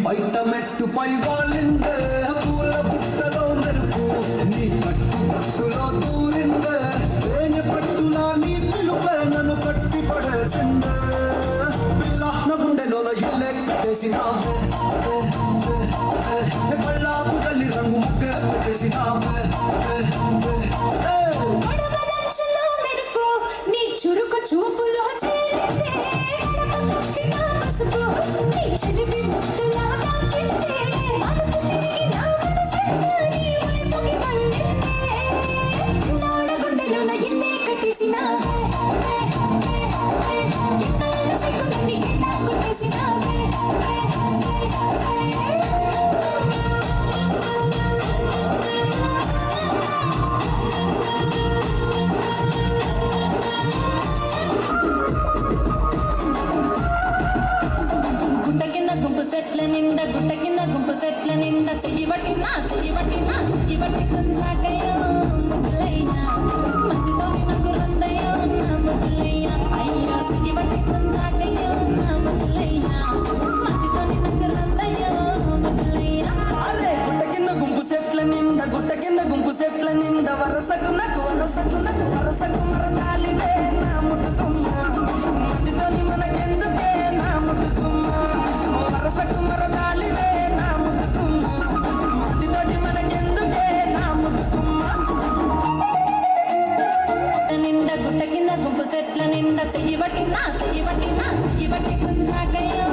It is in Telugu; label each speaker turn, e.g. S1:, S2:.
S1: బయట మెట్టుపై వాలిందే పూల బుట్టలో మెరుపు నీ కట్టు పట్టులో దూరిందే తేనె పట్టులా నీ పిలుపే నన్ను కట్టి పడేసిందే పిల్ల నా గుండెలోన ఇల్లే కట్టేసినావే కళ్ళాపు తల్లి రంగు ముగ్గే పెట్టేసినావే
S2: చురుకు చూపులో చేరిందే పసుపు నీ చెలిపి ముద్దులా తాకిందే అలుపు తిరిగి నా మనసంతా నీ వైపుకి మళ్ళిందే నాడ గుండెలోన ఇల్లే కట్టేసినావే ఎన్నాళ్ళ సిగ్గులన్నీ ఎలా కొట్టేసినావే గుట్ట కింద గుంపు చెట్ల నిండా చెయ్యి పట్టి కుందాకయ్యో ముద్దులైనా మట్టితో నాకు రందయ్యో నా ముద్దులైనా అయ్యో చెయ్యి పట్టి కుందాకయ్యో నా ముద్దులైనా మట్టితో నాకు రందయ్యో ముద్దులైనా
S3: గుట్ట కింద గుంపు చెట్ల నిండా వరసకు మరగాలిదే నా ముట్టుకుమ్మ మట్టితోని మనకెందుకే నా ముట్టుకుమ్మ వరసకు మరగాలిదే నా ముట్టుకుమ్మ మట్టితోటి మనకెందుకే నా ముట్టుకుమ్మ
S2: గుట్ట కింద గుంపు చెట్ల నిండా చెయ్యి పట్టి కుందాకయ్యో